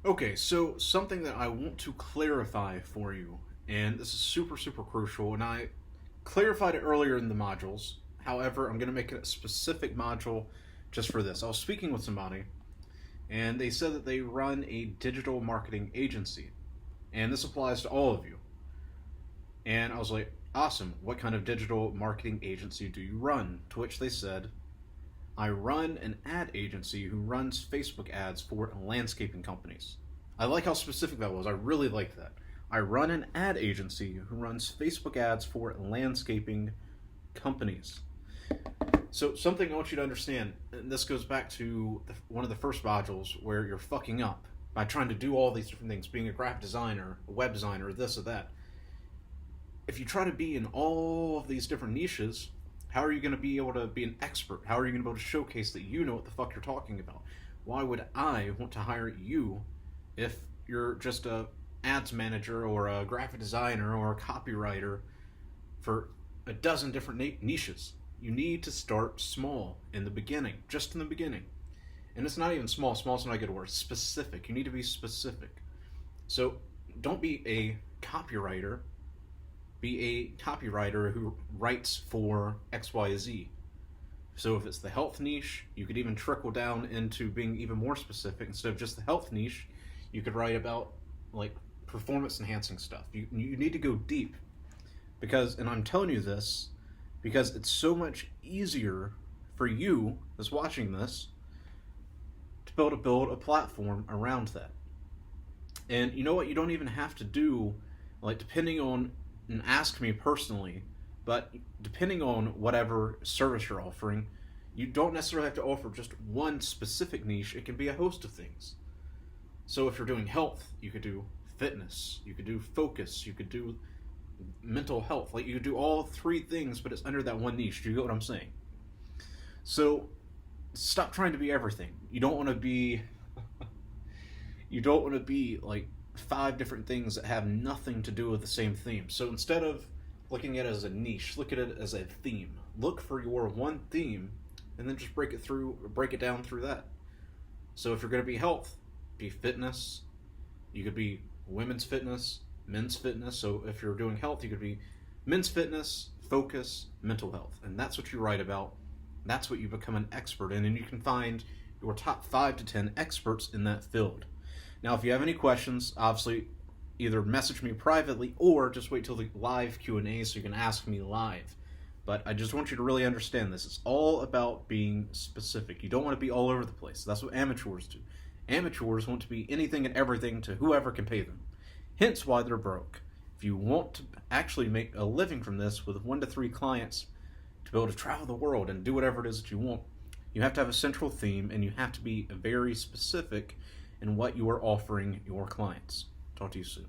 Okay, so something that I want to clarify for you, and this is super, super crucial, and I clarified it earlier in the modules. However, I'm going to make it a specific module just for this. I was speaking with somebody, and they said that they run a digital marketing agency, and this applies to all of you. And I was like, awesome, what kind of digital marketing agency do you run? To which they said, I run an ad agency who runs Facebook ads for landscaping companies. I like how specific that was. I really like that. I run an ad agency who runs Facebook ads for landscaping companies. So, something I want you to understand, and this goes back to one of the first modules where you're fucking up by trying to do all these different things, being a graphic designer, a web designer, this or that. If you try to be in all of these different niches, how are you going to be able to be an expert? How are you going to be able to showcase that you know what the fuck you're talking about? Why would I want to hire you if you're just a ads manager or a graphic designer or a copywriter for a dozen different niches? You need to start small in the beginning, just in the beginning. And it's not even small. Small's not a good word. Specific. You need to be specific. So don't be a copywriter. Be a copywriter who writes for XYZ. So if it's the health niche, you could even trickle down into being even more specific. Instead of just the health niche, you could write about like performance enhancing stuff. You need to go deep because, and I'm telling you this because it's so much easier for you that's watching this to build a platform around that. And you know what? You don't even have to do, like, depending on, and ask me personally, but depending on whatever service you're offering, you don't necessarily have to offer just one specific niche. It can be a host of things. So if you're doing health, you could do fitness, you could do focus, you could do mental health. Like, you could do all three things, but it's under that one niche. Do you get what I'm saying? So stop trying to be everything. You don't want to be like five different things that have nothing to do with the same theme. So instead of looking at it as a niche, look at it as a theme. Look for your one theme and then just break it down through that. So if you're going to be health, be fitness. You could be women's fitness, men's fitness. So if you're doing health, you could be men's fitness, focus, mental health. And that's what you write about. That's what you become an expert in, and you can find your top 5 to 10 experts in that field. Now, if you have any questions, obviously either message me privately or just wait till the live Q&A so you can ask me live. But I just want you to really understand this. It's all about being specific. You don't want to be all over the place. That's what amateurs do. Amateurs want to be anything and everything to whoever can pay them. Hence why they're broke. If you want to actually make a living from this with 1 to 3 clients to be able to travel the world and do whatever it is that you want, you have to have a central theme and you have to be very specific in what you are offering your clients. Talk to you soon.